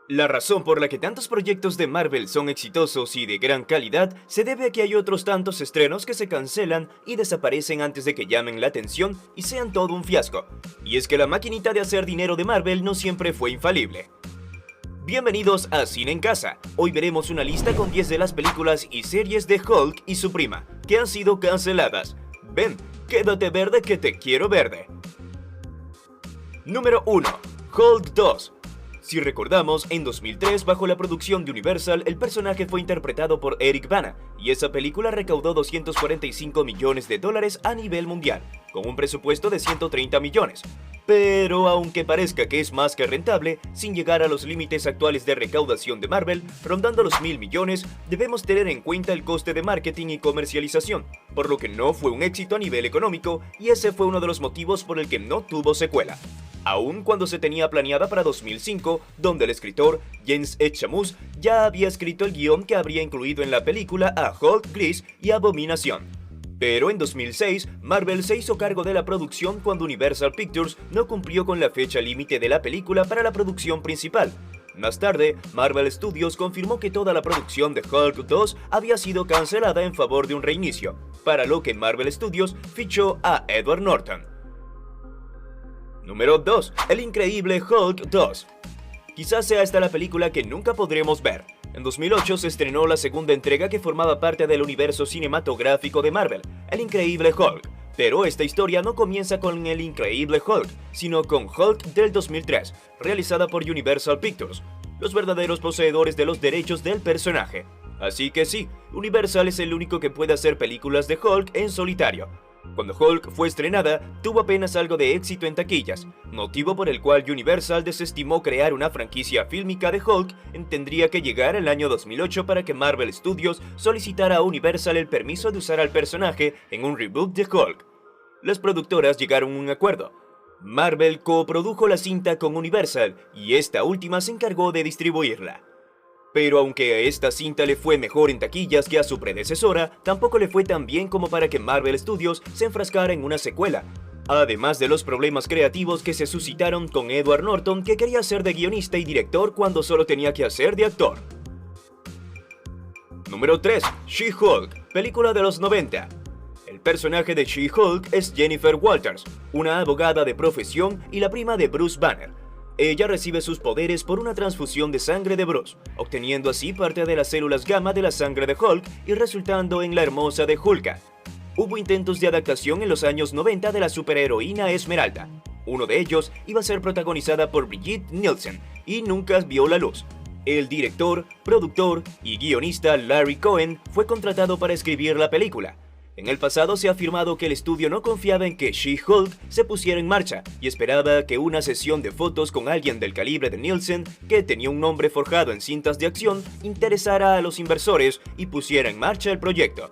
La razón por la que tantos proyectos de Marvel son exitosos y de gran calidad se debe a que hay otros tantos estrenos que se cancelan y desaparecen antes de que llamen la atención y sean todo un fiasco. Y es que la maquinita de hacer dinero de Marvel no siempre fue infalible. Bienvenidos a Cine en Casa. Hoy veremos una lista con 10 de las películas y series de Hulk y su prima, que han sido canceladas. Ven, quédate verde que te quiero verde. Número 1. Hulk 2. Si recordamos, en 2003, bajo la producción de Universal, el personaje fue interpretado por Eric Bana, y esa película recaudó $245 millones a nivel mundial, con un presupuesto de 130 millones. Pero aunque parezca que es más que rentable, sin llegar a los límites actuales de recaudación de Marvel, rondando los 1.000 millones, debemos tener en cuenta el coste de marketing y comercialización, por lo que no fue un éxito a nivel económico, y ese fue uno de los motivos por el que no tuvo secuela. Aun cuando se tenía planeada para 2005, donde el escritor James H. Camus ya había escrito el guión que habría incluido en la película a Hulk gris y Abominación. Pero en 2006, Marvel se hizo cargo de la producción cuando Universal Pictures no cumplió con la fecha límite de la película para la producción principal. Más tarde, Marvel Studios confirmó que toda la producción de Hulk 2 había sido cancelada en favor de un reinicio, para lo que Marvel Studios fichó a Edward Norton. Número 2. El increíble Hulk 2. Quizás sea esta la película que nunca podremos ver. En 2008 se estrenó la segunda entrega que formaba parte del universo cinematográfico de Marvel, El Increíble Hulk. Pero esta historia no comienza con El Increíble Hulk, sino con Hulk del 2003, realizada por Universal Pictures, los verdaderos poseedores de los derechos del personaje. Así que sí, Universal es el único que puede hacer películas de Hulk en solitario. Cuando Hulk fue estrenada, tuvo apenas algo de éxito en taquillas, motivo por el cual Universal desestimó crear una franquicia fílmica de Hulk. Tendría que llegar el año 2008 para que Marvel Studios solicitara a Universal el permiso de usar al personaje en un reboot de Hulk. Las productoras llegaron a un acuerdo. Marvel coprodujo la cinta con Universal y esta última se encargó de distribuirla. Pero aunque a esta cinta le fue mejor en taquillas que a su predecesora, tampoco le fue tan bien como para que Marvel Studios se enfrascara en una secuela. Además de los problemas creativos que se suscitaron con Edward Norton, que quería ser de guionista y director cuando solo tenía que hacer de actor. Número 3. She-Hulk, película de los 90. El personaje de She-Hulk es Jennifer Walters, una abogada de profesión y la prima de Bruce Banner. Ella recibe sus poderes por una transfusión de sangre de Bruce, obteniendo así parte de las células gamma de la sangre de Hulk y resultando en la hermosa de Hulka. Hubo intentos de adaptación en los años 90 de la superheroína Esmeralda. Uno de ellos iba a ser protagonizada por Brigitte Nielsen y nunca vio la luz. El director, productor y guionista Larry Cohen fue contratado para escribir la película. En el pasado se ha afirmado que el estudio no confiaba en que She-Hulk se pusiera en marcha y esperaba que una sesión de fotos con alguien del calibre de Nielsen, que tenía un nombre forjado en cintas de acción, interesara a los inversores y pusiera en marcha el proyecto.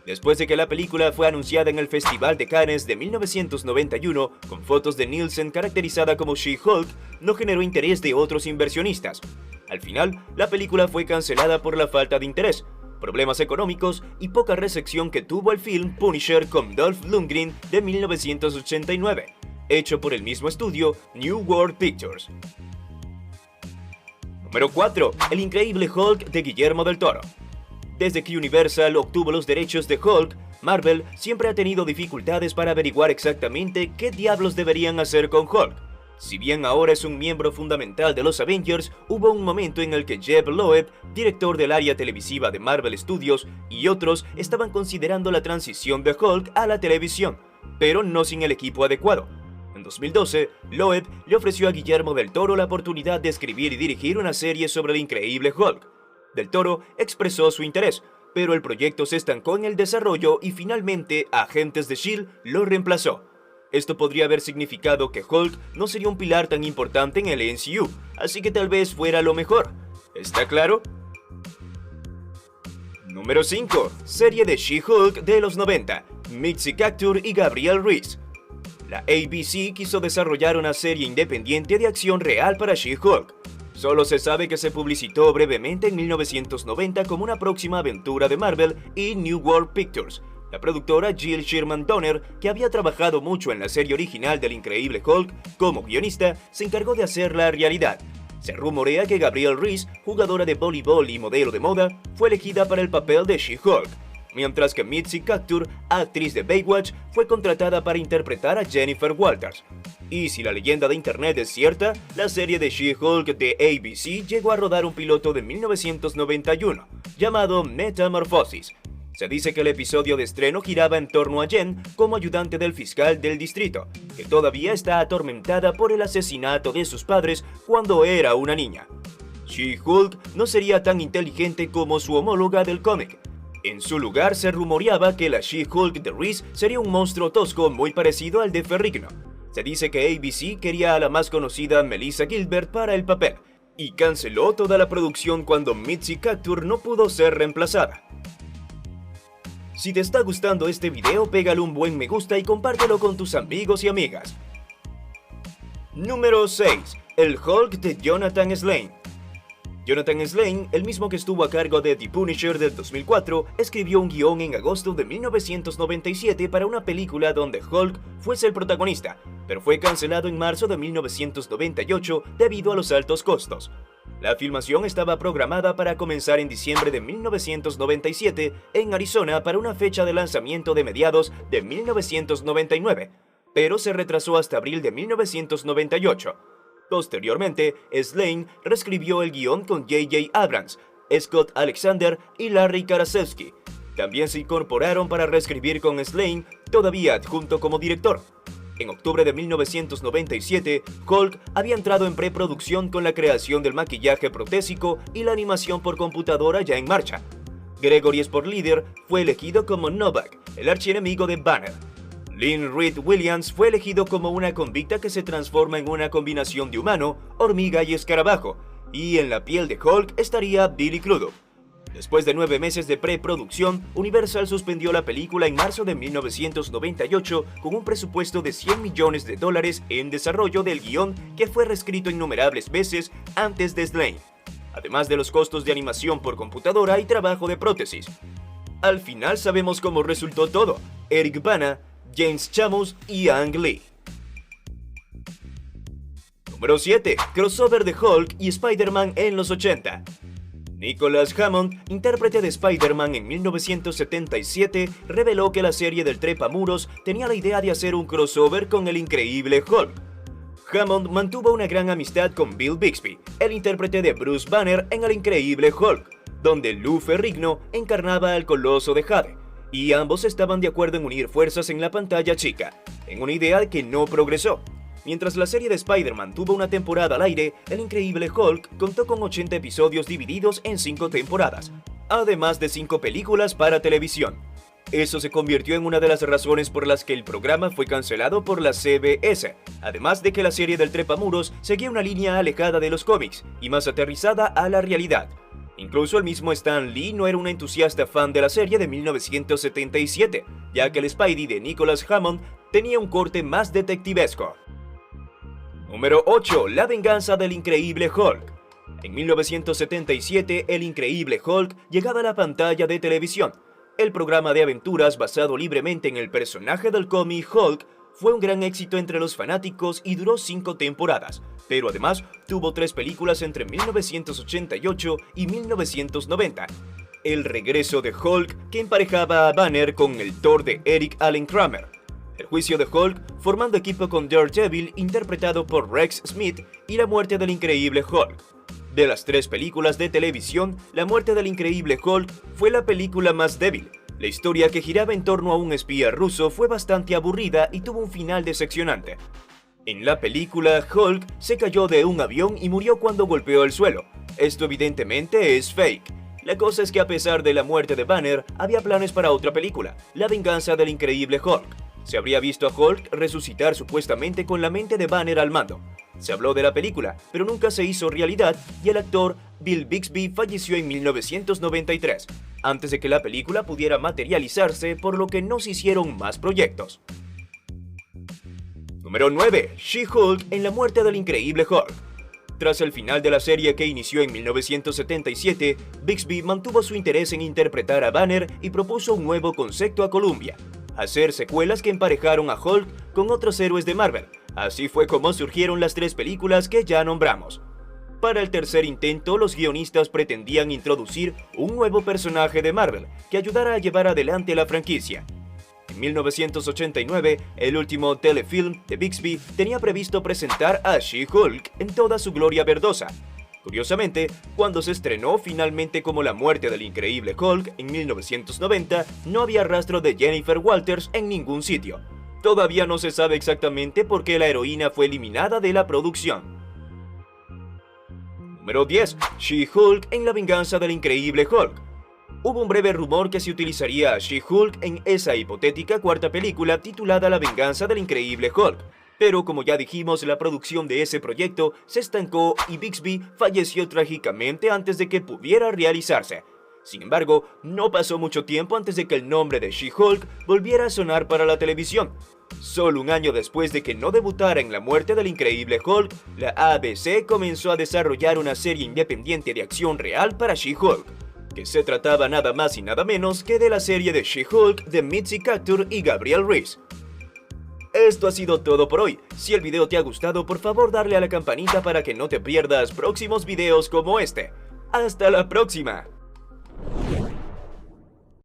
Después de que la película fue anunciada en el Festival de Cannes de 1991, con fotos de Nielsen caracterizada como She-Hulk, no generó interés de otros inversionistas. Al final, la película fue cancelada por la falta de interés, problemas económicos y poca recepción que tuvo el film Punisher con Dolph Lundgren de 1989, hecho por el mismo estudio New World Pictures. Número 4. El Increíble Hulk de Guillermo del Toro. Desde que Universal obtuvo los derechos de Hulk, Marvel siempre ha tenido dificultades para averiguar exactamente qué diablos deberían hacer con Hulk. Si bien ahora es un miembro fundamental de los Avengers, hubo un momento en el que Jeph Loeb, director del área televisiva de Marvel Studios, y otros estaban considerando la transición de Hulk a la televisión, pero no sin el equipo adecuado. En 2012, Loeb le ofreció a Guillermo del Toro la oportunidad de escribir y dirigir una serie sobre el increíble Hulk. Del Toro expresó su interés, pero el proyecto se estancó en el desarrollo y finalmente Agentes de S.H.I.E.L.D. lo reemplazó. Esto podría haber significado que Hulk no sería un pilar tan importante en el MCU, así que tal vez fuera lo mejor. ¿Está claro? Número 5. Serie de She-Hulk de los 90. Mitzi Couture y Gabrielle Reese. La ABC quiso desarrollar una serie independiente de acción real para She-Hulk. Solo se sabe que se publicitó brevemente en 1990 como una próxima aventura de Marvel y New World Pictures. La productora Jill Sherman Donner, que había trabajado mucho en la serie original del Increíble Hulk como guionista, se encargó de hacerla realidad. Se rumorea que Gabrielle Reece, jugadora de voleibol y modelo de moda, fue elegida para el papel de She-Hulk, mientras que Mitzi Couture, actriz de Baywatch, fue contratada para interpretar a Jennifer Walters. Y si la leyenda de internet es cierta, la serie de She-Hulk de ABC llegó a rodar un piloto de 1991, llamado Metamorphosis. Se dice que el episodio de estreno giraba en torno a Jen como ayudante del fiscal del distrito, que todavía está atormentada por el asesinato de sus padres cuando era una niña. She-Hulk no sería tan inteligente como su homóloga del cómic. En su lugar se rumoreaba que la She-Hulk de Reese sería un monstruo tosco muy parecido al de Ferrigno. Se dice que ABC quería a la más conocida Melissa Gilbert para el papel, y canceló toda la producción cuando Mitzi Couture no pudo ser reemplazada. Si te está gustando este video, pégale un buen me gusta y compártelo con tus amigos y amigas. Número 6. El Hulk de Jonathan Slane. Jonathan Slane, el mismo que estuvo a cargo de The Punisher del 2004, escribió un guión en agosto de 1997 para una película donde Hulk fuese el protagonista, pero fue cancelado en marzo de 1998 debido a los altos costos. La filmación estaba programada para comenzar en diciembre de 1997 en Arizona para una fecha de lanzamiento de mediados de 1999, pero se retrasó hasta abril de 1998. Posteriormente, Slane reescribió el guión con J.J. Abrams, Scott Alexander y Larry Karaszewski. También se incorporaron para reescribir con Slane, todavía adjunto como director. En octubre de 1997, Hulk había entrado en preproducción con la creación del maquillaje protésico y la animación por computadora ya en marcha. Gregory Sportleader fue elegido como Novak, el archienemigo de Banner. Lynn Reed Williams fue elegido como una convicta que se transforma en una combinación de humano, hormiga y escarabajo, y en la piel de Hulk estaría Billy Crudup. Después de 9 meses de preproducción, Universal suspendió la película en marzo de 1998 con un presupuesto de $100 millones en desarrollo del guión que fue reescrito innumerables veces antes de Slane, además de los costos de animación por computadora y trabajo de prótesis. Al final sabemos cómo resultó todo: Eric Bana, James Chamus y Ang Lee. Número 7. Crossover de Hulk y Spider-Man en los 80. Nicholas Hammond, intérprete de Spider-Man en 1977, reveló que la serie del trepamuros tenía la idea de hacer un crossover con el increíble Hulk. Hammond mantuvo una gran amistad con Bill Bixby, el intérprete de Bruce Banner en el increíble Hulk, donde Lou Ferrigno encarnaba al Coloso de Jade, y ambos estaban de acuerdo en unir fuerzas en la pantalla chica, en una idea que no progresó. Mientras la serie de Spider-Man tuvo una temporada al aire, el increíble Hulk contó con 80 episodios divididos en 5 temporadas, además de 5 películas para televisión. Eso se convirtió en una de las razones por las que el programa fue cancelado por la CBS, además de que la serie del trepamuros seguía una línea alejada de los cómics y más aterrizada a la realidad. Incluso el mismo Stan Lee no era un entusiasta fan de la serie de 1977, ya que el Spidey de Nicholas Hammond tenía un corte más detectivesco. Número 8. La venganza del increíble Hulk. En 1977, el increíble Hulk llegaba a la pantalla de televisión. El programa de aventuras basado libremente en el personaje del cómic Hulk fue un gran éxito entre los fanáticos y duró 5 temporadas, pero además tuvo 3 películas entre 1988 y 1990. El regreso de Hulk, que emparejaba a Banner con el Thor de Eric Allen Kramer. El juicio de Hulk, formando equipo con Daredevil, interpretado por Rex Smith, y la muerte del increíble Hulk. De las 3 películas de televisión, la muerte del increíble Hulk fue la película más débil. La historia, que giraba en torno a un espía ruso, fue bastante aburrida y tuvo un final decepcionante. En la película, Hulk se cayó de un avión y murió cuando golpeó el suelo. Esto evidentemente es fake. La cosa es que a pesar de la muerte de Banner, había planes para otra película, La venganza del increíble Hulk. Se habría visto a Hulk resucitar supuestamente con la mente de Banner al mando. Se habló de la película, pero nunca se hizo realidad y el actor Bill Bixby falleció en 1993, antes de que la película pudiera materializarse, por lo que no se hicieron más proyectos. Número 9. She-Hulk en la muerte del increíble Hulk. Tras el final de la serie, que inició en 1977, Bixby mantuvo su interés en interpretar a Banner y propuso un nuevo concepto a Columbia: hacer secuelas que emparejaron a Hulk con otros héroes de Marvel. Así fue como surgieron las 3 películas que ya nombramos. Para el tercer intento, los guionistas pretendían introducir un nuevo personaje de Marvel que ayudara a llevar adelante la franquicia. En 1989, el último telefilm de Bixby tenía previsto presentar a She-Hulk en toda su gloria verdosa. Curiosamente, cuando se estrenó finalmente como La muerte del increíble Hulk en 1990, no había rastro de Jennifer Walters en ningún sitio. Todavía no se sabe exactamente por qué la heroína fue eliminada de la producción. Número 10. She-Hulk en la venganza del increíble Hulk. Hubo un breve rumor que se utilizaría a She-Hulk en esa hipotética cuarta película titulada La venganza del increíble Hulk, pero como ya dijimos, la producción de ese proyecto se estancó y Bixby falleció trágicamente antes de que pudiera realizarse. Sin embargo, no pasó mucho tiempo antes de que el nombre de She-Hulk volviera a sonar para la televisión. Solo un año después de que no debutara en La muerte del increíble Hulk, la ABC comenzó a desarrollar una serie independiente de acción real para She-Hulk, que se trataba nada más y nada menos que de la serie de She-Hulk de Mitzi Couture y Gabrielle Reese. Esto ha sido todo por hoy. Si el video te ha gustado, por favor darle a la campanita para que no te pierdas próximos videos como este. ¡Hasta la próxima!